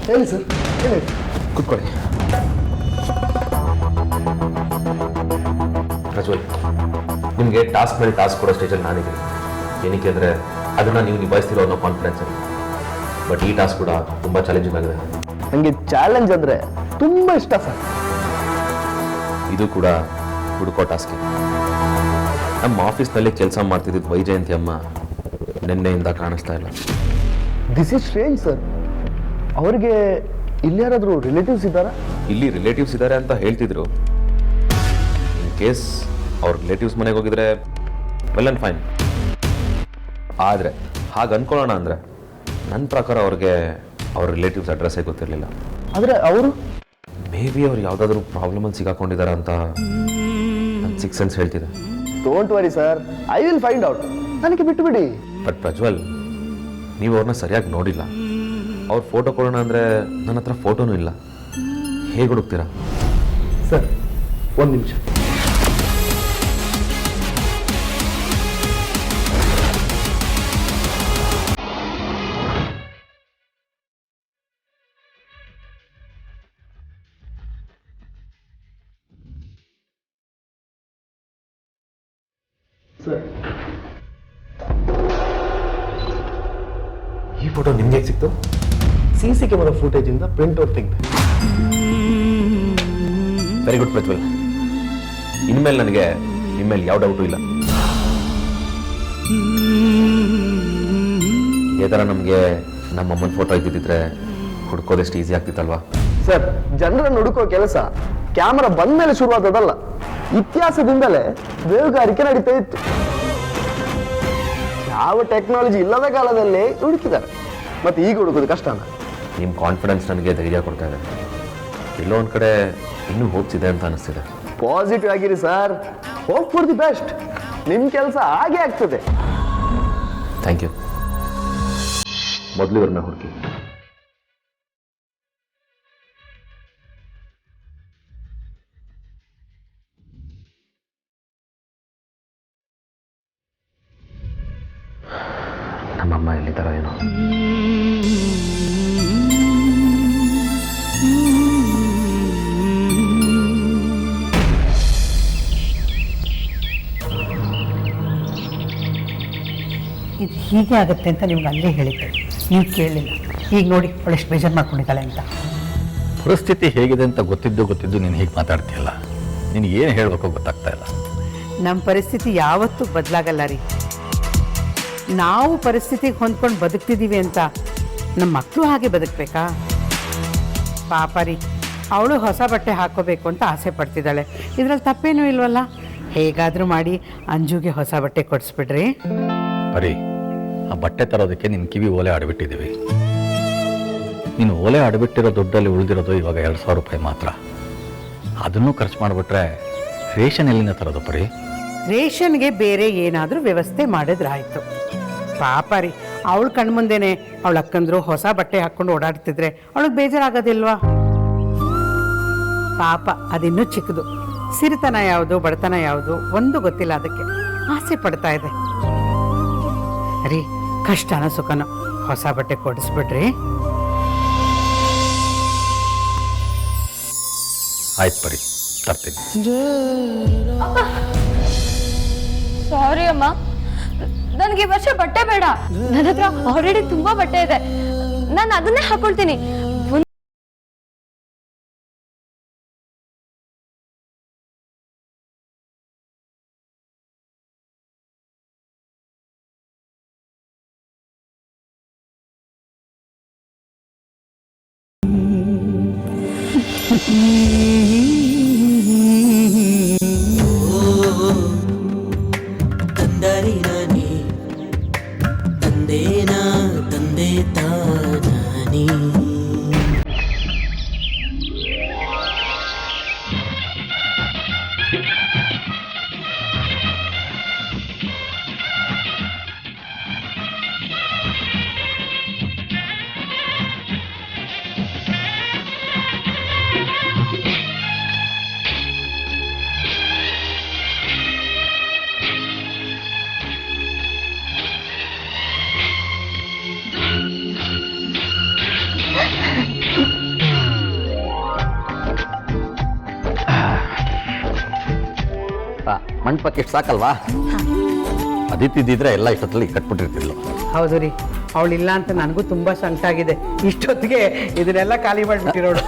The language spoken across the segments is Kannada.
ಹೇಳಿ ಸರ್, ಹೇಳಿ. ಕೂತ್ಕೊಳ್ಳಿ. ಪ್ರಜ್ವಲ್, ನಿಮಗೆ ಟಾಸ್ಕ್ ಮೇಲೆ ಟಾಸ್ಕ್ ಕೊಡೋ ಸ್ಟೇಜಲ್ಲಿ ನಾನಿದ್ದೀನಿ. ಏನಕ್ಕೆ ಅಂದರೆ ಅದನ್ನು ನೀವು ನಿಭಾಯಿಸ್ತಿರೋ ಅನ್ನೋ ಕಾನ್ಫಿಡೆನ್ಸ್. ಬಟ್ ಈ ಟಾಸ್ಕ್ ಕೂಡ ತುಂಬ ಚಾಲೆಂಜಿಂಗ್ ಆಗಿದೆ. ನನಗೆ ಚಾಲೆಂಜ್ ಅಂದರೆ ತುಂಬ ಇಷ್ಟ ಸರ್. ಇದು ಕೂಡ ಹುಡುಕೋ ಟಾಸ್ಕ್. ನಮ್ಮ ಆಫೀಸ್ನಲ್ಲಿ ಕೆಲಸ ಮಾಡ್ತಿದ್ದ ವೈಜಯಂತಿ ಅಮ್ಮ ನಿನ್ನೆಯಿಂದ ಕಾಣಿಸ್ತಾ ಇಲ್ಲ. This is strange sir. ಅವ್ರಿಗೆ ಇಲ್ಲಿ ಯಾರಾದರೂ ರಿಲೇಟಿವ್ಸ್ ಇದ್ದಾರಾ? ಇಲ್ಲಿ ರಿಲೇಟಿವ್ಸ್ ಇದ್ದಾರೆ ಅಂತ ಹೇಳ್ತಿದ್ರು. ಇನ್ ಕೇಸ್ ಅವ್ರ ರಿಲೇಟಿವ್ಸ್ ಮನೆಗೆ ಹೋಗಿದ್ರೆ ವೆಲ್ ಆ್ಯಂಡ್ ಫೈನ್. ಆದರೆ ಹಾಗೆ ಅನ್ಕೊಳ್ಳೋಣ ಅಂದರೆ ನನ್ನ ಪ್ರಕಾರ ಅವ್ರಿಗೆ ಅವ್ರ ರಿಲೇಟಿವ್ಸ್ ಅಡ್ರೆಸ್ಸೇ ಗೊತ್ತಿರಲಿಲ್ಲ. ಆದರೆ ಅವರು ಮೇ ಬಿ ಅವ್ರು ಯಾವುದಾದ್ರೂ ಪ್ರಾಬ್ಲಮಲ್ಲಿ ಸಿಗಾಕೊಂಡಿದ್ದಾರೆ ಅಂತ ನನ್ನ ಸಿಕ್ಸ್ ಸೆನ್ಸ್ ಹೇಳ್ತಿದೆ. Don't worry sir, I will find out. ನನಗೆ ಬಿಟ್ಟು ಬಿಡಿ. ಬಟ್ ಪ್ರಜ್ವಲ್, ನೀವು ಅವ್ರನ್ನ ಸರಿಯಾಗಿ ನೋಡಿಲ್ಲ. ಅವ್ರ ಫೋಟೋ ಕೊಡೋಣ ಅಂದರೆ ನನ್ನ ಹತ್ರ ಫೋಟೋನೂ ಇಲ್ಲ. ಹೇಗೆ ಹುಡುಕ್ತೀರಾ ಸರ್? ಒಂದು ನಿಮಿಷ. ಸರ್, ಈ ಫೋಟೋ ನಿಮ್ಗೆ ಹೇಗೆ ಸಿಕ್ತು? CC ಕ್ಯಾಮರಾ ಫುಟೇಜಿಂದ ಪ್ರಿಂಟ್ಔಟ್ ತೆಗೆದೆ. Very good Prajwal. ಇನ್ಮೇಲೆ ನನಗೆ ನಿಮ್ಮೇಲೆ ಯಾವ ಡೌಟು ಇಲ್ಲ. ಇದೇ ಥರ ನಮಗೆ ನಮ್ಮ ಅಮ್ಮನ ಫೋಟೋ ಇದ್ದಿದ್ದರೆ ಹುಡ್ಕೋದೆಷ್ಟು ಈಸಿ ಆಗ್ತಿತ್ತಲ್ವಾ? ಸರ್, ಜನರನ್ನು ಹುಡುಕೋ ಕೆಲಸ ಕ್ಯಾಮರಾ ಬಂದ ಮೇಲೆ ಶುರುವಾದದಲ್ಲ. ಇತಿಹಾಸದಿಂದಲೇ ಬೇಹುಗಾರಿಕೆ ನಡೀತಾ ಇತ್ತು. ಯಾವ ಟೆಕ್ನಾಲಜಿ ಇಲ್ಲದ ಕಾಲದಲ್ಲಿ ಹುಡುಕಿದ್ದಾರೆ. ಮತ್ತೆ ಈಗ ಹುಡುಕೋದು ಕಷ್ಟನ? ನಿಮ್ಮ ಕಾನ್ಫಿಡೆನ್ಸ್ ನನಗೆ ಧೈರ್ಯ ಕೊಡ್ತಾ ಇದೆ. ಎಲ್ಲೋ ಒಂದು ಕಡೆ ಇನ್ನೂ ಹೋಪ್ಸ್ ಇದೆ ಅಂತ ಅನಿಸ್ತಿದೆ. ಪಾಸಿಟಿವ್ ಆಗಿರಿ sir. Hope for the best. ನಿಮ್ಮ ಕೆಲಸ ಹಾಗೆ ಆಗ್ತದೆ. Thank you. ಮೊದಲು ಇವ್ರನ್ನ ಹುಡುಕಿ. ನಮ್ಮಮ್ಮ ಎಲ್ಲಿದ್ದಾರೋ ಏನೋ. ಇದು ಹೀಗೆ ಆಗುತ್ತೆ ಅಂತ ನಿಮ್ಗೆ ಅಲ್ಲೇ ಹೇಳಿದ್ದೆ, ನೀವು ಕೇಳಲಿಲ್ಲ. ಈಗ ನೋಡಿ ಅವಳೆಷ್ಟು ಬೇಜಾರು ಮಾಡ್ಕೊಂಡಿದ್ದಾಳೆ ಅಂತ. ಪರಿಸ್ಥಿತಿ ಹೇಗಿದೆ ಅಂತ ಗೊತ್ತಿದ್ದು ನೀನು ಹೀಗೆ ಮಾತಾಡ್ತೀಯಲ್ಲ, ನಿನಗೆ ಏನು ಹೇಳಬೇಕೋ ಗೊತ್ತಾಗ್ತಾ ಇಲ್ಲ. ನಮ್ಮ ಪರಿಸ್ಥಿತಿ ಯಾವತ್ತೂ ಬದಲಾಗಲ್ಲ ರೀ. ನಾವು ಪರಿಸ್ಥಿತಿಗೆ ಹೊಂದ್ಕೊಂಡು ಬದುಕ್ತಿದ್ದೀವಿ ಅಂತ ನಮ್ಮ ಮಕ್ಕಳು ಹಾಗೆ ಬದುಕಬೇಕಾ? ಪಾಪ ರೀ, ಅವಳು ಹೊಸ ಬಟ್ಟೆ ಹಾಕ್ಕೋಬೇಕು ಅಂತ ಆಸೆ ಪಡ್ತಿದ್ದಾಳೆ. ಇದರಲ್ಲಿ ತಪ್ಪೇನೂ ಇಲ್ವಲ್ಲ. ಹೇಗಾದರೂ ಮಾಡಿ ಅಂಜುಗೆ ಹೊಸ ಬಟ್ಟೆ ಕೊಡಿಸ್ಬಿಡ್ರಿ. ಬರೀ ಆ ಬಟ್ಟೆ ತರೋದಕ್ಕೆ ನಿನ್ನ ಕಿವಿ ಓಲೆ ಆಡಿಬಿಟ್ಟಿದ್ದೀವಿ. ನೀನು ಓಲೆ ಆಡಿಬಿಟ್ಟಿರೋ ದುಡ್ಡಲ್ಲಿ ಉಳಿದಿರೋದು ಇವಾಗ 2,000 ರೂಪಾಯಿ ಮಾತ್ರ. ಅದನ್ನು ಖರ್ಚು ಮಾಡಿಬಿಟ್ರೆ ರೇಷನ್ ಎಲ್ಲಿಂದ ತರೋದು ಪರಿ? ರೇಷನ್ಗೆ ಬೇರೆ ಏನಾದರೂ ವ್ಯವಸ್ಥೆ ಮಾಡಿದ್ರಾಯ್ತು. ಪಾಪ ರೀ, ಅವಳು ಕಣ್ಮುಂದೆನೆ ಅವಳ ಅಕ್ಕಂದ್ರು ಹೊಸ ಬಟ್ಟೆ ಹಾಕ್ಕೊಂಡು ಓಡಾಡ್ತಿದ್ರೆ ಅವಳಿಗೆ ಬೇಜಾರಾಗೋದಿಲ್ವಾ? ಪಾಪ ಅದಿನ್ನೂ ಚಿಕ್ಕದು. ಸಿರಿತನ ಯಾವುದು ಬಡತನ ಯಾವುದು ಒಂದು ಗೊತ್ತಿಲ್ಲ. ಅದಕ್ಕೆ ಆಸೆ ಪಡ್ತಾ ಇದೆ. ರೀ, ಕಷ್ಟನ ಸುಖನೋ ಹೊಸ ಬಟ್ಟೆ ಕೊಡಿಸ್ಬಿಡ್ರಿ. ಆಯ್ತು ಪರಿ, ತರ್ತೀನಿ. ಸಾರಿ ಅಮ್ಮ, ನನಗೆ ಈ ವರ್ಷ ಬಟ್ಟೆ ಬೇಡ. ನನ್ನ ಹತ್ರ ಆಲ್ರೆಡಿ ತುಂಬಾ ಬಟ್ಟೆ ಇದೆ. ನಾನು ಅದನ್ನೇ ಹಾಕೊಳ್ತೀನಿ. ಮಂಟಪಕ್ಕೆ ಎಷ್ಟು ಸಾಕಲ್ವಾ? ಅದಿತ್ತಿದ್ದಿದ್ರೆ ಎಲ್ಲ ಇಷ್ಟೊತ್ತಲ್ಲಿ ಕಟ್ಬಿಟ್ಟಿರ್ತಿದ್ಲು. ಹೌದು ರೀ, ಅವಳಿಲ್ಲ ಅಂತ ನನಗೂ ತುಂಬಾ ಸಂಕಟ ಆಗಿದೆ. ಇಷ್ಟೊತ್ತಿಗೆ ಇದನ್ನೆಲ್ಲ ಖಾಲಿ ಮಾಡಿಬಿಟ್ಟಿರೋಳು.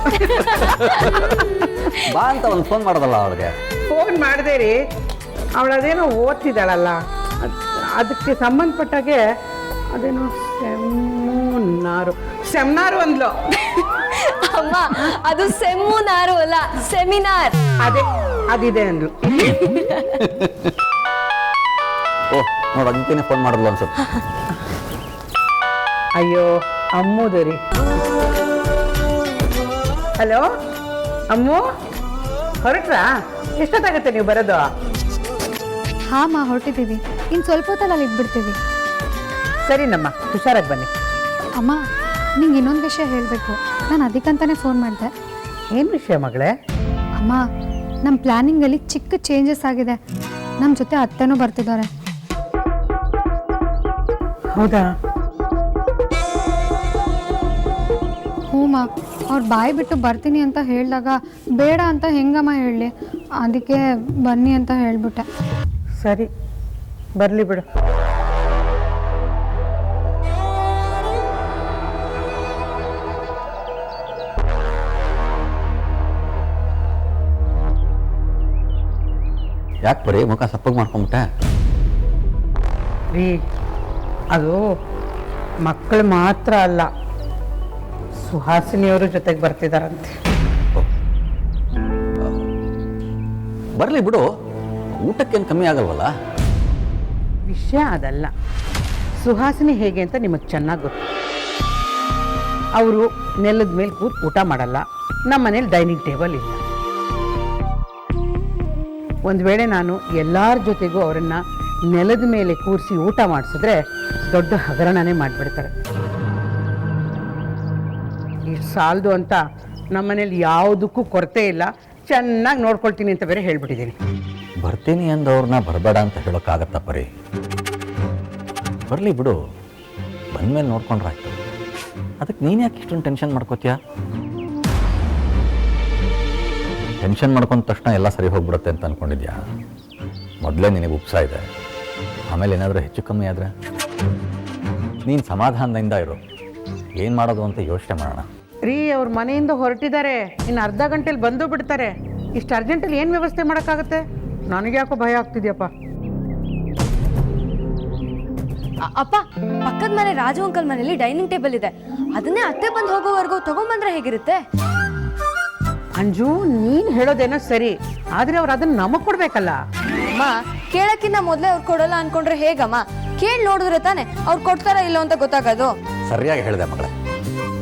ಬಾ ಅಂತ ಒಂದು ಫೋನ್ ಮಾಡೋದಲ್ಲ ಅವಳಿಗೆ. ಫೋನ್ ಮಾಡಿದೆ ರೀ, ಅವಳದೇನೋ ಓದ್ತಿದ್ದಾಳಲ್ಲ, ಅದಕ್ಕೆ ಸಂಬಂಧಪಟ್ಟಾಗೆ ಅದೇನೋ ಸೆಮಿನಾರು ಅಂದ್ಲು. ಅಮ್ಮ ಅದು ಸೆಮಿನಾರು ಅಲ್ಲ, ಸೆಮಿನಾರ್. ಅದಿದೆ ಅಂದ್ಲು. ಓ ನೋಡು, ಅದಕ್ಕೇನೆ ಫೋನ್ ಮಾಡಿದ್ಲು ಅನ್ಸುತ್ತೆ. ಅಯ್ಯೋ ಅಮ್ಮದು ರೀ. ಹಲೋ ಅಮ್ಮು, ಹೊರಟ್ರಾ? ಎಷ್ಟೊತ್ತಾಗತ್ತೆ ನೀವು ಬರೋದು? ಹಾಂ ಹೊರಟಿದ್ದೀವಿ. ಇನ್ನು ಸ್ವಲ್ಪ ಹೊತ್ತಲ್ಲಿ ಅಲ್ಲಿ ಇದ್ಬಿಡ್ತೀವಿ. ಸರಿನಮ್ಮ, ಹುಷಾರಾಗಿ ಬನ್ನಿ. ಅಮ್ಮ, ನಿಂಗೆ ಇನ್ನೊಂದು ವಿಷಯ ಹೇಳಬೇಕು. ನಾನು ಅದಕ್ಕಂತಾನೆ ಫೋನ್ ಮಾಡಿದೆ. ಏನು ವಿಷಯ ಮಗಳೇ? ಅಮ್ಮ, ನಮ್ಮ ಪ್ಲ್ಯಾನಿಂಗಲ್ಲಿ ಚಿಕ್ಕ ಚೇಂಜಸ್ ಆಗಿದೆ. ನಮ್ಮ ಜೊತೆ ಅತ್ತೆನೂ ಬರ್ತಿದ್ದಾರೆ. ಹೌದಾ? ಹ್ಞೂಮ್ಮ, ಅವ್ರು ಬಾಯಿ ಬಿಟ್ಟು ಬರ್ತೀನಿ ಅಂತ ಹೇಳಿದಾಗ ಬೇಡ ಅಂತ ಹೆಂಗಮ್ಮ ಹೇಳಲಿ, ಅದಕ್ಕೆ ಬನ್ನಿ ಅಂತ ಹೇಳಿಬಿಟ್ಟೆ. ಸರಿ, ಬರಲಿ ಬಿಡು. ಯಾಕೆ ಬರೀ ಮುಖ ಸಪ್ಪಗೆ ಮಾಡ್ಕೊಂಬಿಟ್ಟೆ? ರೀ, ಅದು ಮಕ್ಕಳು ಮಾತ್ರ ಅಲ್ಲ, ಸುಹಾಸಿನಿಯವರು ಜೊತೆಗೆ ಬರ್ತಿದಾರಂತೆ. ಬರಲಿ ಬಿಡು, ಊಟಕ್ಕೇನು ಕಮ್ಮಿ ಆಗಲ್ವಲ್ಲ? ವಿಷಯ ಅದಲ್ಲ. ಸುಹಾಸಿನಿ ಹೇಗೆ ಅಂತ ನಿಮಗೆ ಚೆನ್ನಾಗಿ ಗೊತ್ತು. ಅವರು ನೆಲದ ಮೇಲೆ ಕೂತು ಊಟ ಮಾಡಲ್ಲ. ನಮ್ಮ ಮನೇಲಿ ಡೈನಿಂಗ್ ಟೇಬಲ್ ಇಲ್ಲ. ಒಂದು ವೇಳೆ ನಾನು ಎಲ್ಲರ ಜೊತೆಗೂ ಅವರನ್ನು ನೆಲದ ಮೇಲೆ ಕೂರಿಸಿ ಊಟ ಮಾಡಿಸಿದ್ರೆ ದೊಡ್ಡ ಹಗರಣನೇ ಮಾಡಿಬಿಡ್ತಾರೆ. ಇಷ್ಟು ಸಾಲದು ಅಂತ ನಮ್ಮ ಮನೇಲಿ ಯಾವುದಕ್ಕೂ ಕೊರತೆ ಇಲ್ಲ, ಚೆನ್ನಾಗಿ ನೋಡ್ಕೊಳ್ತೀನಿ ಅಂತ ಬೇರೆ ಹೇಳ್ಬಿಟ್ಟಿದ್ದೀನಿ. ಬರ್ತೀನಿ ಅಂದವ್ರನ್ನ ಬರಬೇಡ ಅಂತ ಹೇಳೋಕ್ಕಾಗತ್ತ ಪರಿ? ಬರಲಿ ಬಿಡು, ಬಂದಮೇಲೆ ನೋಡ್ಕೊಂಡ್ರಾಯ್ತು. ಅದಕ್ಕೆ ನೀನು ಯಾಕೆ ಇಷ್ಟೊಂದು ಟೆನ್ಷನ್ ಮಾಡ್ಕೋತೀಯ? ಟೆನ್ಷನ್ ಮಾಡ್ಕೊಂಡ ತಕ್ಷಣ ಎಲ್ಲ ಸರಿ ಹೋಗ್ಬಿಡುತ್ತೆ ಅಂತ ಅಂದ್ಕೊಂಡಿದ್ಯಾ? ಮೊದಲೇ ನಿನಗೆ ಉಪ್ಸಾ ಇದೆ, ಆಮೇಲೆ ಏನಾದರೂ ಹೆಚ್ಚು ಕಮ್ಮಿ ಆದರೆ ನೀನು ಸಮಾಧಾನದಿಂದ ಇರು. ಏನು ಮಾಡೋದು ಅಂತ ಯೋಚನೆ ಮಾಡೋಣ. ರೀ, ಅವ್ರ ಮನೆಯಿಂದ ಹೊರಟಿದ್ದಾರೆ, ಇನ್ನು ಅರ್ಧ ಗಂಟೆಲಿ ಬಂದು ಬಿಡ್ತಾರೆ. ಇಷ್ಟು ಅರ್ಜೆಂಟಲ್ಲಿ ಏನು ವ್ಯವಸ್ಥೆ ಮಾಡೋಕ್ಕಾಗತ್ತೆ? ನನಗೆ ಯಾಕೋ ಭಯ ಆಗ್ತಿದ್ಯಪ್ಪ. ಅಪ್ಪ, ಪಕ್ಕದ ಮನೆ ರಾಜು ಅಂಕಲ್ ಮನೇಲಿ ಡೈನಿಂಗ್ ಟೇಬಲ್ ಇದೆ. ಅದನ್ನೇ ಅತ್ತೆ ಬಂದು ಹೋಗೋವರೆಗೂ ತಗೊಂಬಂದ್ರೆ ಹೇಗಿರುತ್ತೆ? ಅಂಜು, ನೀನು ಹೇಳೋದೇನೋ ಸರಿ, ಆದರೆ ಅವ್ರು ಅದನ್ನ ನಮಗೆ ಕೊಡ್ಬೇಕಲ್ಲ. ಅಮ್ಮ, ಕೇಳಕ್ಕಿಂತ ಮೊದಲೇ ಅವ್ರು ಕೊಡಲ್ಲ ಅನ್ಕೊಂಡ್ರೆ ಹೇಗಮ್ಮ? ಕೇಳಿ ನೋಡಿದ್ರೆ ತಾನೆ ಅವ್ರು ಕೊಡ್ತಾರ ಇಲ್ಲೋ ಅಂತ ಗೊತ್ತಾಗೋದು. ಸರಿಯಾಗಿ ಹೇಳಿದೆ ಮಗಳೇ,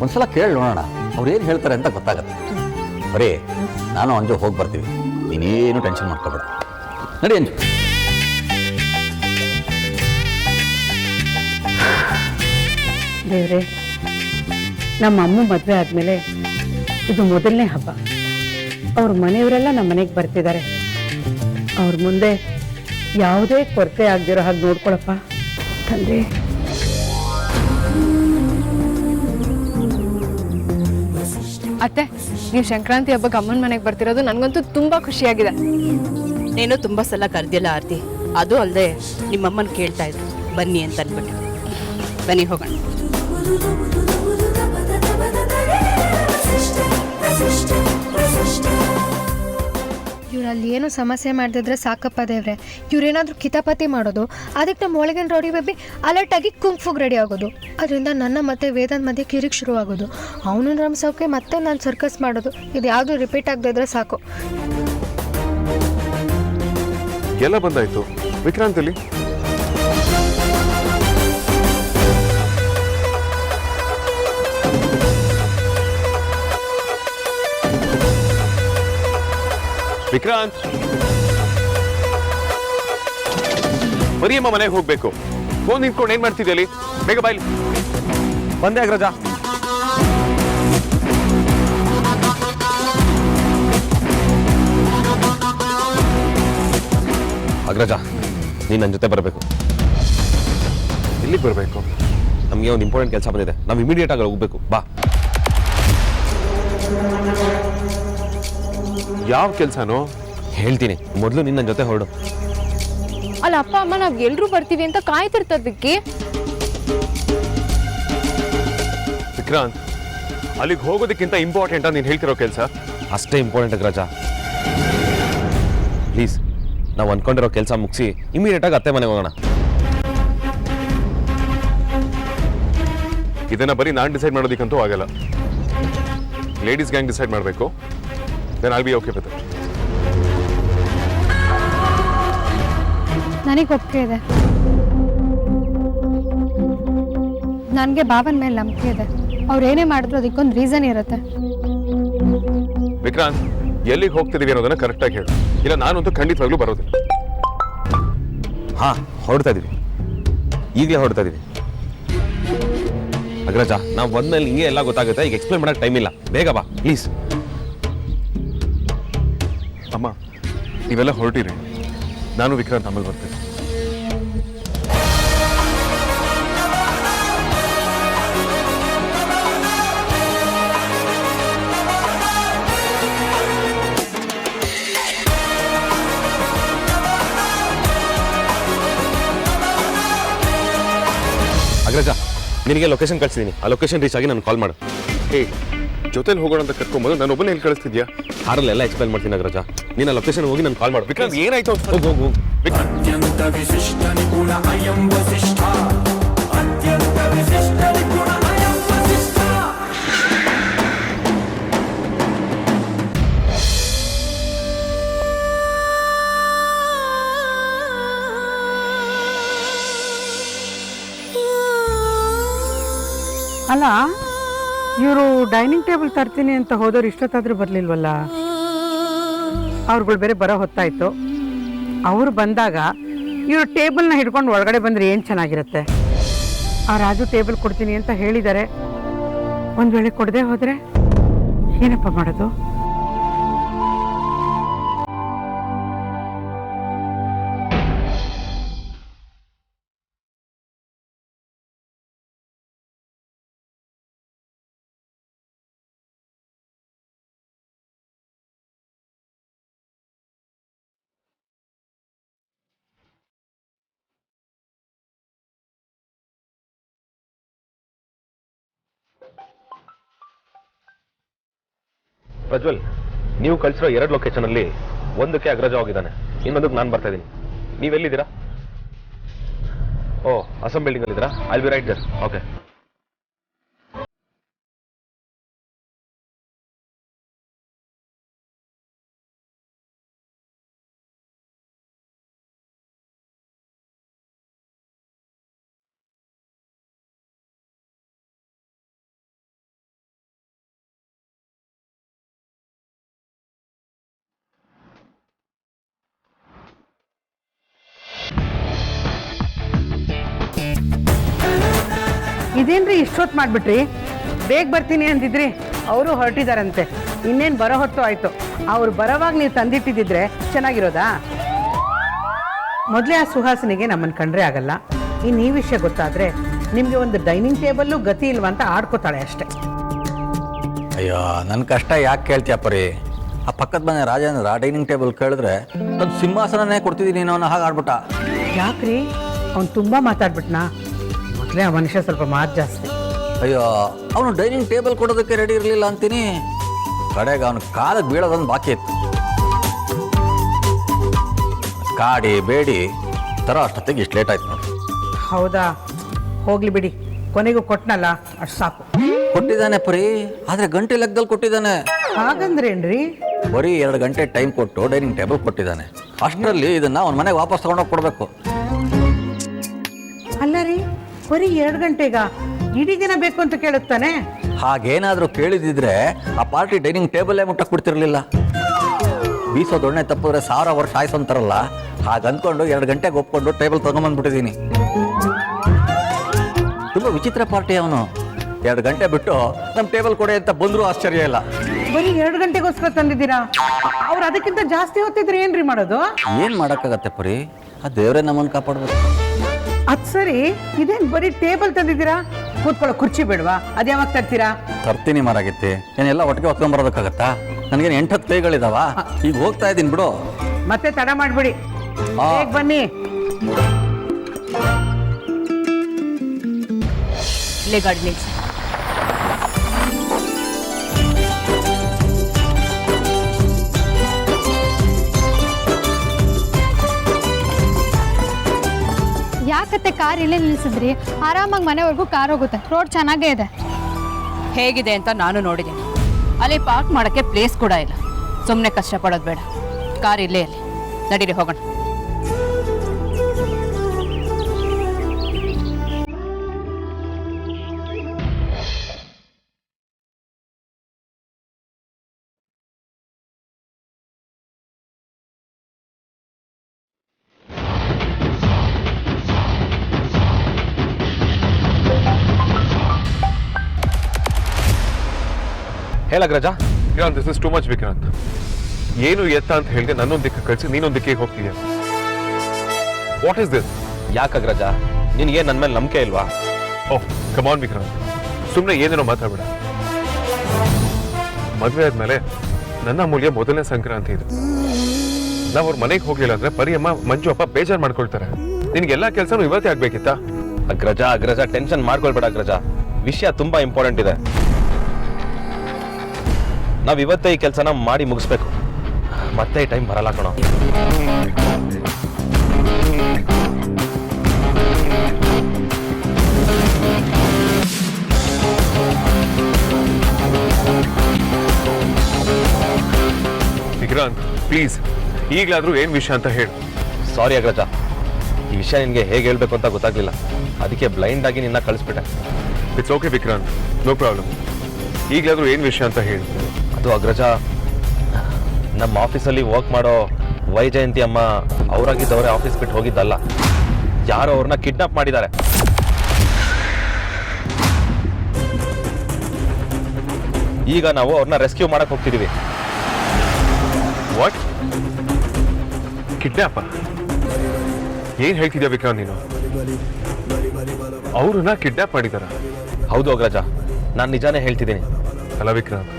ಒಂದ್ಸಲ ಕೇಳಿ ನೋಡೋಣ, ಅವ್ರು ಏನು ಹೇಳ್ತಾರೆ ಅಂತ ಗೊತ್ತಾಗತ್ತೆ. ಬರೀ ನಾನು ಅಂಜು ಹೋಗಿ ಬರ್ತೀವಿ, ನೀನೇನು ಟೆನ್ಷನ್ ಮಾಡ್ಕೋಬೇಡ. ನಡಿ ಅಂಜು. ದೇವ್ರೆ, ನಮ್ಮ ಅಮ್ಮ ಮದುವೆ ಆದಮೇಲೆ ಇದು ಮೊದಲನೇ ಹಬ್ಬ. ಅವ್ರ ಮನೆಯವರೆಲ್ಲ ನಮ್ಮ ಮನೆಗೆ ಬರ್ತಿದ್ದಾರೆ. ಅವ್ರ ಮುಂದೆ ಯಾವುದೇ ಕೊರತೆ ಆಗದಿರೋ ಹಾಗೆ ನೋಡ್ಕೊಳಪ್ಪ ತಂದೆ. ಅತ್ತೆ, ನೀವು ಸಂಕ್ರಾಂತಿ ಹಬ್ಬಕ್ಕೆ ಅಮ್ಮನ ಮನೆಗೆ ಬರ್ತಿರೋದು ನನಗಂತೂ ತುಂಬಾ ಖುಷಿಯಾಗಿದೆ. ನೀನು ತುಂಬ ಸಲ ಕರೆದಿಲ್ಲ ಆರತಿ. ಅದು ಅಲ್ಲದೆ ನಿಮ್ಮಮ್ಮನ ಕೇಳ್ತಾ ಇದ್ರು ಬನ್ನಿ ಅಂತ ಅಂದ್ಬಿಟ್ಟು. ಬನ್ನಿ ಹೋಗೋಣ. ಇವರಲ್ಲಿ ಏನೋ ಸಮಸ್ಯೆ ಮಾಡ್ತಿದ್ರೆ ಸಾಕಪ್ಪ ದೇವ್ರೆ. ಇವ್ರೇನಾದರೂ ಕಿತಾಪತಿ ಮಾಡೋದು, ಅದಕ್ಕೆ ನಮ್ಮ ಒಳಗಿನ ರೌಡಿ ಬೇಬಿ ಅಲರ್ಟಾಗಿ ಕುಂಫುಗ್ ರೆಡಿ ಆಗೋದು. ಅದರಿಂದ ನನ್ನ ಮತ್ತೆ ವೇದಾಂತ್ ಮಧ್ಯೆ ಕಿರಿಕ್ ಶುರುವಾಗೋದು. ಅವನನ್ನು ರಮಿಸೋಕೆ ಮತ್ತೆ ನಾನು ಸರ್ಕಸ್ ಮಾಡೋದು. ಇದು ಯಾವುದು ರಿಪೀಟ್ ಆಗದೆ ಇದ್ರೆ ಸಾಕು. ಎಲ್ಲ ಬಂದಾಯ್ತು. ವಿಕ್ರಾಂತಲ್ಲಿ ವಿಕ್ರಾಂತ್, ಬರೀಯಮ್ಮ ಮನೆಗೆ ಹೋಗ್ಬೇಕು. ಫೋನ್ ನಿಂತ್ಕೊಂಡು ಏನ್ ಮಾಡ್ತಿದ್ಯಲ್ಲಿ? ಬೇಗ ಬಾಯ್ಲಿ. ಬಂದೆ ಅಗ್ರಜ. ಅಗ್ರಜ, ನೀನು ನನ್ನ ಜೊತೆ ಬರಬೇಕು. ಎಲ್ಲಿಗೆ ಬರಬೇಕು? ನಮಗೆ ಒಂದು ಇಂಪಾರ್ಟೆಂಟ್ ಕೆಲಸ ಬಂದಿದೆ. ನಾವು ಇಮಿಡಿಯೇಟ್ ಆಗಿ ಹೋಗ್ಬೇಕು. ಬಾ. ಯಾವ ಕೆಲಸನೋ ಹೇಳ್ತೀನಿ, ಮೊದಲು ನಿನ್ನ ಜೊತೆ ಹೊರಡು. ಅಲ್ಲ ಅಪ್ಪ ಅಮ್ಮ ನಾವ್ ಎಲ್ರೂ ಬರ್ತೀವಿ ಅಂತ ಕಾಯ್ತಿರ್ತದ ವಿಕ್ಕಿ. ವಿಕ್ರಾಂತ್, ಅಲ್ಲಿಗೆ ಹೋಗೋದಕ್ಕಿಂತ ಇಂಪಾರ್ಟೆಂಟ್ ನೀನು ಹೇಳ್ತಿರೋ ಕೆಲಸ. ಅಷ್ಟೇ ಇಂಪಾರ್ಟೆಂಟ್ ಅಗ್ರಜ. ಪ್ಲೀಸ್, ನಾವು ಅಂದ್ಕೊಂಡಿರೋ ಕೆಲಸ ಮುಗಿಸಿ ಇಮಿಡಿಯೇಟಾಗಿ ಅತ್ತೆ ಮನೆಗೆ ಹೋಗೋಣ. ಇದನ್ನ ಬರೀ ನಾನು ಡಿಸೈಡ್ ಮಾಡೋದಕ್ಕಂತೂ ಆಗಲ್ಲ. ಲೇಡೀಸ್ ಗ್ಯಾಂಗ್ ಡಿಸೈಡ್ ಮಾಡಬೇಕು. Then I'll be okay with it. ನನಗೆ ಒಪ್ಪಿಗೆ ಇದೆ. ನನಗೆ ಬಾಬನ ಮೇಲೆ ನಂಬಿಕೆ ಇದೆ. ಅವ್ರು ಏನೇ ಮಾಡಿದ್ರು ಅದಕ್ಕೊಂದು ರೀಸನ್ ಇರುತ್ತೆ. ವಿಕ್ರಾಂತ್, ಎಲ್ಲಿಗೆ ಹೋಗ್ತಿದೀವಿ ಅನ್ನೋದನ್ನ ಕರೆಕ್ಟಾಗಿ ಹೇಳು, ಇಲ್ಲ ನಾನಂತೂ ಖಂಡಿತವಾಗ್ಲೂ ಬರೋದಿಲ್ಲ. ಹಾ, ಹೊರಡ್ತಾ ಇದೀವಿ, ಈಗಲೇ ಹೊರಡ್ತಾ ಇದೀವಿ. ಅಗ್ರಜ, ನಾವು ಬಂದ್ಮೇಲೆ ಹಿಂಗೆ ಎಲ್ಲ ಗೊತ್ತಾಗುತ್ತೆ. ಈಗ ಎಕ್ಸ್ಪ್ಲೇನ್ ಮಾಡೋಕೆ ಟೈಮ್ ಇಲ್ಲ, ಬೇಗ ಬಾ ಪ್ಲೀಸ್. ಅಮ್ಮ, ನೀವೆಲ್ಲ ಹೊರಟಿರಿ, ನಾನು ವಿಕ್ರಾಂತ್ ಆಮೇಲೆ ಬರ್ತೀನಿ. ಅಗ್ರಜ, ನಿನಗೆ ಲೊಕೇಶನ್ ಕಳಿಸಿದ್ದೀನಿ. ಆ ಲೊಕೇಶನ್ ರೀಚ್ ಆಗಿ ನಾನು ಕಾಲ್ ಮಾಡು. ಜೊತೆಲಿ ಹೋಗೋಣ ಅಂತ ಕರ್ಕೊಂಬೋದು, ನಾನು ಒಬ್ಬನೇ ಎಲ್ಲಿ ಕಳಿಸ್ತಿದ್ಯಾ? ಹಾರಲ್ಲೆಲ್ಲ ಎಕ್ಸ್ಪ್ಲೇನ್ ಮಾಡ್ತೀನಿ ಅಗ್ರಜ. ನೀನು ಆ ಲೊಕೇಶನ್ ಹೋಗಿ ನಾನು ಕಾಲ್ ಮಾಡು. ವಿಕ್ರಾಂತ್, ಏನಾಯ್ತು? ಹೋಗು ಹೋಗು. ಅತ್ಯಂತ ವಿಶಿಷ್ಟ ನಿಪುಣ ಅಯಂ ವಸಿಷ್ಠ. ಅತ್ಯಂತ ವಿಶಿಷ್ಟ ನಿಪುಣ ಅಯಂ ವಸಿಷ್ಠ. ಅಲ್ಲ, ಇವರು ಡೈನಿಂಗ್ ಟೇಬಲ್ ತರ್ತೀನಿ ಅಂತ ಹೋದವ್ರು ಇಷ್ಟೊತ್ತಾದ್ರೂ ಬರಲಿಲ್ವಲ್ಲ? ಅವ್ರುಗಳು ಬೇರೆ ಬರೋ ಹೊತ್ತಾಯ್ತು. ಅವರು ಬಂದಾಗ ಇವರು ಟೇಬಲ್ನ ಹಿಡ್ಕೊಂಡು ಒಳಗಡೆ ಬಂದರೆ ಏನು ಚೆನ್ನಾಗಿರುತ್ತೆ. ಆ ರಾಜು ಟೇಬಲ್ ಕೊಡ್ತೀನಿ ಅಂತ ಹೇಳಿದ್ದಾರೆ. ಒಂದು ವೇಳೆ ಕೊಡದೆ ಹೋದರೆ ಏನಪ್ಪ ಮಾಡೋದು? ಪ್ರಜ್ವಲ್, ನೀವು ಕಳಿಸಿರೋ 2 ಲೊಕೇಶನ್ ಅಲ್ಲಿ ಒಂದಕ್ಕೆ ಅಗ್ರಜ ಹೋಗಿದ್ದಾನೆ, ಇನ್ನೊಂದಕ್ಕೆ ನಾನು ಬರ್ತಾ ಇದ್ದೀನಿ. ನೀವೆಲ್ಲಿದ್ದೀರಾ? ಓ, ಅಸಂ ಬಿಲ್ಡಿಂಗ್ ಅಲ್ಲಿದ್ದೀರಾ? I will be right there. Okay. ಇದೇನ್ರಿ ಇಷ್ಟೊತ್ತು ಮಾಡಿಬಿಟ್ರಿ? ಬೇಗ ಬರ್ತೀನಿ ಅಂದಿದ್ರಿ, ಅವರು ಹೊರಟಿದಾರಂತೆ. ಇನ್ನೇನು ಬರೋ ಹೊತ್ತು ಆಯಿತು. ಅವ್ರು ಬರೋವಾಗ ನೀವು ತಂದಿಟ್ಟಿದ್ದಿದ್ರೆ ಚೆನ್ನಾಗಿರೋದಾ? ಮೊದಲೇ ಆ ಸುಹಾಸಿನಿಗೆ ನಮ್ಮನ್ನು ಕಂಡ್ರೆ ಆಗಲ್ಲ. ಇನ್ನು ಈ ವಿಷಯ ಗೊತ್ತಾದರೆ ನಿಮಗೆ ಒಂದು ಡೈನಿಂಗ್ ಟೇಬಲ್ಲು ಗತಿ ಇಲ್ವಾ ಅಂತ ಆಡ್ಕೋತಾಳೆ ಅಷ್ಟೇ. ಅಯ್ಯೋ, ನನ್ನ ಕಷ್ಟ ಯಾಕೆ ಕೇಳ್ತೀಯ ಪರಿ? ಆ ಪಕ್ಕದ ಮನೆ ರಾಜೇಂದ್ರ ಡೈನಿಂಗ್ ಟೇಬಲ್ ಕೇಳಿದ್ರೆ ಒಂದು ಸಿಂಹಾಸನನೇ ಕೊಡ್ತಿದ್ದೀನಿ ಅನ್ನೋ ಹಾಗೆ ಆಡ್ಬಿಟ್ಟ. ಯಾಕ್ರಿ? ಅವ್ನು ತುಂಬ ಮಾತಾಡ್ಬಿಟ್ನಾ? ಮೊದಲೇ ಆ ಮನುಷ್ಯ ಸ್ವಲ್ಪ ಮಾತು ಜಾಸ್ತಿ. ಅಯ್ಯೋ, ಅವನು ಡೈನಿಂಗ್ ಟೇಬಲ್ ಕೊಡೋದಕ್ಕೆ ರೆಡಿ ಇರಲಿಲ್ಲ ಅಂತೀನಿ. ಕಡೆಗೆ ಅವನು ಕಾಲಕ್ಕೆ ಬೀಳೋದೊಂದು ಬಾಕಿ ಇತ್ತು. ಕಾಡಿ ಬೇಡಿ ಥರ ಅಷ್ಟೊತ್ತಿಗೆ ಇಷ್ಟು ಲೇಟ್ ಆಯ್ತು ನೋಡಿ. ಹೌದಾ? ಹೋಗ್ಲಿ ಬಿಡಿ, ಕೊನೆಗೂ ಕೊಟ್ಟನಲ್ಲ, ಅಷ್ಟು ಸಾಕು. ಕೊಟ್ಟಿದ್ದಾನೆ ಪರಿ, ಆದರೆ ಗಂಟೆ ಲೆಕ್ಕದಲ್ಲಿ ಕೊಟ್ಟಿದ್ದಾನೆ. ಹಾಗಂದ್ರೇನ್ರಿ? ಬರೀ 2 ಗಂಟೆ ಟೈಮ್ ಕೊಟ್ಟು ಡೈನಿಂಗ್ ಟೇಬಲ್ ಕೊಟ್ಟಿದ್ದಾನೆ. ಅಷ್ಟರಲ್ಲಿ ಇದನ್ನು ಅವನ ಮನೆಗೆ ವಾಪಸ್ ತೊಗೊಂಡೋಗಿ ಕೊಡಬೇಕು. ಅಲ್ಲ ರೀ, ಬರೀ 2 ಗಂಟೆಗ ಇಡೀ ದಿನ ಬೇಕು ಅಂತ ಕೇಳುತ್ತಾನೆ? ಹಾಗೇನಾದರೂ ಕೇಳಿದಿದ್ರೆ ಆ ಪಾರ್ಟಿ ಡೈನಿಂಗ್ ಟೇಬಲ್ಲೇ ಮುಟ್ಟಕ್ಕೆ ಬಿಡ್ತಿರ್ಲಿಲ್ಲ. ಬೀಸೋ ದೊಣ್ಣೆ ತಪ್ಪಿದ್ರೆ 1000 ವರ್ಷ ಆಯ್ತು ಅಂತಾರಲ್ಲ, ಹಾಗೆ ಅಂದ್ಕೊಂಡು 2 ಗಂಟೆಗೆ ಒಪ್ಕೊಂಡು ಟೇಬಲ್ ತಗೊಂಬಂದ್ಬಿಟ್ಟಿದ್ದೀನಿ. ತುಂಬ ವಿಚಿತ್ರ ಪಾರ್ಟಿ ಅವನು. 2 ಗಂಟೆ ಬಿಟ್ಟು ನಮ್ಮ ಟೇಬಲ್ ಕೊಡೆ ಅಂತ ಬಂದರೂ ಆಶ್ಚರ್ಯ ಇಲ್ಲ. ಬರೀ 2 ಗಂಟೆಗೋಸ್ಕರ ತಂದಿದ್ದೀರಾ? ಅವ್ರು ಅದಕ್ಕಿಂತ ಜಾಸ್ತಿ ಹೊತ್ತಿದ್ರೆ ಏನ್ರಿ ಮಾಡೋದು? ಏನು ಮಾಡೋಕ್ಕಾಗತ್ತೆ ಪರಿ? ಆ ದೇವರೇ ನಮ್ಮನ್ನು ಕಾಪಾಡ್ಬೇಕು. ಅದು ಸರಿ, ಇದೇನು ಬರೀ ಟೇಬಲ್ ತಂದಿದ್ದೀರಾ? ಕೂತ್ಕೊಳ್ಳೋ ಕುರ್ಚಿ ಬೇಡವಾ? ಅದು ಯಾವಾಗ ತರ್ತೀರಾ? ತರ್ತೀನಿ ಮಾರಾಗಿತ್ತಿ. ಏನೆಲ್ಲ ಒಟ್ಟಿಗೆ ಹೊತ್ಕೊಂಡ್ಬರೋದಕ್ಕಾಗತ್ತಾ? ನನಗೇನು 8-10 ಕೈಗಳಿದಾವ? ಈಗ ಹೋಗ್ತಾ ಇದ್ದೀನಿ ಬಿಡು. ಮತ್ತೆ ತಡ ಮಾಡ್ಬಿಡಿ, ಬೇಗ ಬನ್ನಿ. ಇಲ್ಲೇ ಗಾಡಿ ನಿಲ್ಸಿ. ಯಾಕತ್ತೆ ಕಾರ್ ಇಲ್ಲೇ ನಿಲ್ಸಿದ್ರಿ? ಆರಾಮಾಗಿ ಮನೆವರೆಗೂ ಕಾರ್ ಹೋಗುತ್ತೆ, ರೋಡ್ ಚೆನ್ನಾಗೇ ಇದೆ. ಹೇಗಿದೆ ಅಂತ ನಾನು ನೋಡಿದ್ದೀನಿ. ಅಲ್ಲಿ ಪಾರ್ಕ್ ಮಾಡೋಕ್ಕೆ ಪ್ಲೇಸ್ ಕೂಡ ಇಲ್ಲ. ಸುಮ್ಮನೆ ಕಷ್ಟಪಡೋದು ಬೇಡ, ಕಾರ್ ಇಲ್ಲೇ ಇಲ್ಲಿ. ನಡೀರಿ ಹೋಗೋಣ. ಹೇಳ Agraja. Vikrant, this is too much Vikrant. ಏನು ಎತ್ತ ಅಂತ ಹೇಳಿದೆ ನನ್ನೊಂದು ದಿಕ್ಕ ಕಳಿಸಿ ನೀನೊಂದು ದಿಕ್ಕಿಗೆ ಹೋಗ್ತಿದ್ಯಾ. What is this? ಯಾಕೆ ಅಗ್ರಜ, ನಿನಗೆ ನನ್ನ ಮೇಲೆ ನಂಬಿಕೆ ಇಲ್ವಾ? ಓಹ್ ಕಮಾನ್ ವಿಕ್ರಾಂತ್, ಸುಮ್ಮನೆ ಏನೇನೋ ಮಾತಾಡಬೇಡ. ಮದುವೆ ಆದ್ಮೇಲೆ ನನ್ನ ಅಮೂಲ್ಯ ಮೊದಲನೇ ಸಂಕ್ರಾಂತಿ ಇದು. ನಾವು ಅವ್ರ ಮನೆಗೆ ಹೋಗ್ಲಿಲ್ಲ ಅಂದ್ರೆ ಪರಿಯಮ್ಮ ಮಂಜು ಅಪ್ಪ ಬೇಜಾರು ಮಾಡ್ಕೊಳ್ತಾರೆ. ನಿನ್ಗೆಲ್ಲಾ ಕೆಲಸನೂ ಇವತ್ತೇ ಆಗ್ಬೇಕಿತ್ತ? ಅಗ್ರಜ ಟೆನ್ಷನ್ ಮಾಡ್ಕೊಳ್ಬೇಡ ಅಗ್ರಜ, ವಿಷಯ ತುಂಬಾ ಇಂಪಾರ್ಟೆಂಟ್ ಇದೆ. ನಾವ್ ಇವತ್ತೇ ಈ ಕೆಲಸನ ಮಾಡಿ ಮುಗಿಸ್ಬೇಕು, ಮತ್ತೆ ಈ ಟೈಮ್ ಬರಲ್ಲ ಕಣೋ. ವಿಕ್ರಾಂತ್ ಪ್ಲೀಸ್, ಈಗಲಾದ್ರೂ ಏನ್ ವಿಷಯ ಅಂತ ಹೇಳು. ಸಾರಿ ಅಗ್ರಜ, ಈ ವಿಷಯ ನಿನಗೆ ಹೇಗೆ ಹೇಳ್ಬೇಕು ಅಂತ ಗೊತ್ತಾಗ್ಲಿಲ್ಲ, ಅದಕ್ಕೆ ಬ್ಲೈಂಡ್ ಆಗಿ ನಿನ್ನ ಕಳಿಸ್ಬಿಟ್ಟೆ. It's okay Vikrant, no problem. ಈಗಲಾದ್ರೂ ಏನ್ ವಿಷಯ ಅಂತ ಹೇಳು. ಅದು ಅಗ್ರಜ, ನಮ್ಮ ಆಫೀಸಲ್ಲಿ ವರ್ಕ್ ಮಾಡೋ ವೈಜಯಂತಿ ಅಮ್ಮ ಅವರಾಗಿದ್ದವರೇ ಆಫೀಸ್ ಬಿಟ್ಟು ಹೋಗಿದ್ದಲ್ಲ, ಯಾರೋ ಅವ್ರನ್ನ ಕಿಡ್ನಾಪ್ ಮಾಡಿದ್ದಾರೆ. ಈಗ ನಾವು ಅವ್ರನ್ನ ರೆಸ್ಕ್ಯೂ ಮಾಡಕ್ ಹೋಗ್ತಿದೀವಿ. ವಾಟ್? ಕಿಡ್ನಾಪ್? ಏನ್ ಹೇಳ್ತಿದ್ಯಾ ವಿಕ್ರಾಂತ್ ನೀನು? ಅವ್ರನ್ನ ಕಿಡ್ನಾಪ್ ಮಾಡಿದಾರ? ಹೌದು ಅಗ್ರಜ, ನಾನು ನಿಜಾನೇ ಹೇಳ್ತಿದ್ದೀನಿ. ಅಲ್ಲ ವಿಕ್ರಾಂತ್,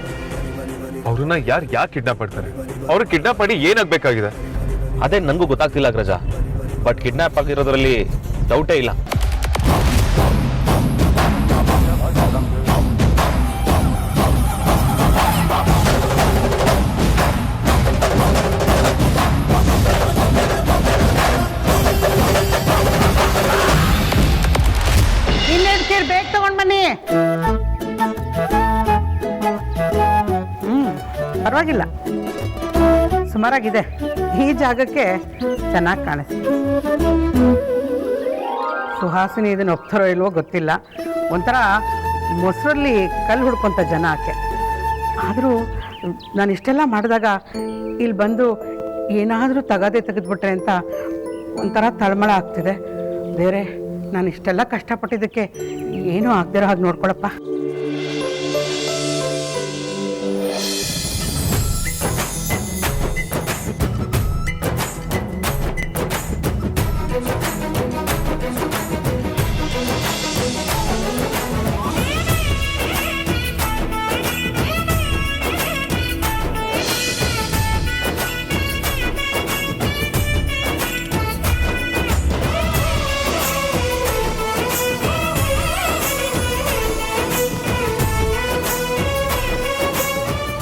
ಅವ್ರನ್ನ ಯಾಕೆ ಕಿಡ್ನಾಪ್ ಮಾಡ್ತಾರೆ? ಅವ್ರು ಕಿಡ್ನಾಪ್ ಮಾಡಿ ಏನಾಗಬೇಕಾಗಿದೆ? ಅದೇ ನನಗೂ ಗೊತ್ತಾಗ್ತಿಲ್ಲ ಅಗ್ರಜ, ಬಟ್ ಕಿಡ್ನಾಪ್ ಆಗಿರೋದ್ರಲ್ಲಿ ಡೌಟೇ ಇಲ್ಲ. ಇನ್ನೆಡ್ತೀರಿ ಬೇಗ ತಗೊಂಡ್ ಬನ್ನಿ. ಪರವಾಗಿಲ್ಲ, ಸುಮಾರಾಗಿದೆ. ಈ ಜಾಗಕ್ಕೆ ಚೆನ್ನಾಗಿ ಕಾಣಿಸ್ತು. ಸುಹಾಸಿನಿ ಇದನ್ನು ಒಪ್ತಾರೋ ಇಲ್ವೋ ಗೊತ್ತಿಲ್ಲ, ಒಂಥರ ಮೊಸರಲ್ಲಿ ಕಲ್ಲು ಹುಡ್ಕೊಂತ ಜನ ಆಕೆ. ಆದರೂ ನಾನು ಇಷ್ಟೆಲ್ಲ ಮಾಡಿದಾಗ ಇಲ್ಲಿ ಬಂದು ಏನಾದರೂ ತೆಗೆದ್ಬಿಟ್ರೆ ಅಂತ ಒಂಥರ ತಳಮಳ ಆಗ್ತಿದೆ. ಬೇರೆ ನಾನು ಇಷ್ಟೆಲ್ಲ ಕಷ್ಟಪಟ್ಟಿದ್ದಕ್ಕೆ ಏನೂ ಆಗದಿರೋ ಹಾಗೆ ನೋಡ್ಕೊಳಪ್ಪ.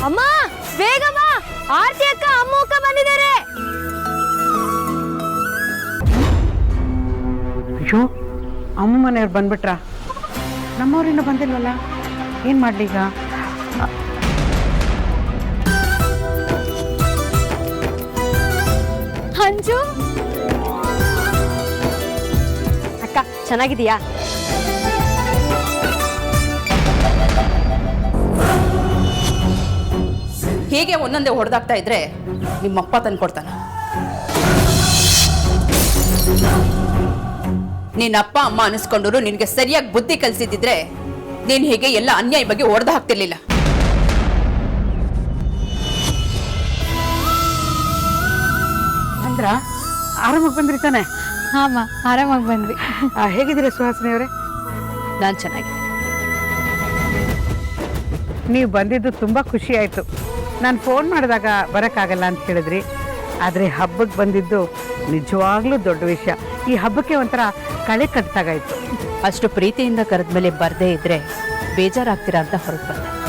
ಅಮ್ಮ ಬೇಗ ಬಾ, ಆರ್ತಿ ಅಕ್ಕ ಅಮ್ಮ ಅಕ್ಕ ಬಂದಿದ್ದಾರೆ. ಅಯ್ಯೋ, ಅಮ್ಮ ಮನೆಯವ್ರು ಬಂದ್ಬಿಟ್ರಾ? ನಮ್ಮವ್ರಿನ್ನೂ ಬಂದಿಲ್ವಲ್ಲ, ಏನು ಮಾಡಲಿ ಈಗ? ಅಂಜು ಅಕ್ಕ ಚೆನ್ನಾಗಿದೀಯಾ? ಹೀಗೆ ಒಂದೊಂದೇ ಹೊಡೆದಾಗ್ತಾ ಇದ್ರೆ ನಿಮ್ಮಪ್ಪ ತಂದ್ಕೊಡ್ತಾನ. ನಿನ್ನಪ್ಪ ಅಮ್ಮ ಅನಿಸ್ಕೊಂಡ್ರು ನಿನಗೆ ಸರಿಯಾಗಿ ಬುದ್ಧಿ ಕಲಿಸಿದ್ರೆ ನೀನು ಹೀಗೆ ಎಲ್ಲ ಅನ್ಯಾಯ ಬಗ್ಗೆ ಹೊಡೆದು ಹಾಕ್ತಿರ್ಲಿಲ್ಲ. ಅಂದ್ರ ಆರಾಮಾಗಿ ಬಂದ್ರಿ ತಾನೆ? ಹಾಂ ಆರಾಮಾಗಿ ಬಂದ್ವಿ. ಹೇಗಿದ್ದೀರಾ ಸುಹಾಸಿನಿ ಅವರೇ? ನಾನು ಚೆನ್ನಾಗಿದೆ. ನೀವು ಬಂದಿದ್ದು ತುಂಬ ಖುಷಿ ಆಯಿತು. ನಾನು ಫೋನ್ ಮಾಡಿದಾಗ ಬರೋಕ್ಕಾಗಲ್ಲ ಅಂತ ಹೇಳಿದ್ರಿ. ಆದರೆ ಹಬ್ಬಕ್ಕೆ ಬಂದಿದ್ದು ನಿಜವಾಗ್ಲೂ ದೊಡ್ಡ ವಿಷಯ. ಈ ಹಬ್ಬಕ್ಕೆ ಒಂಥರ ಕಳೆ ಕಟ್ಟಾಗಾಯ್ತು. ಅಷ್ಟು ಪ್ರೀತಿಯಿಂದ ಕರೆದ್ಮೇಲೆ ಬರದೇ ಇದ್ರೆ ಬೇಜಾರಾಗ್ತೀರಾ ಅಂತ ಹೊರಟು ಬಂದೆ.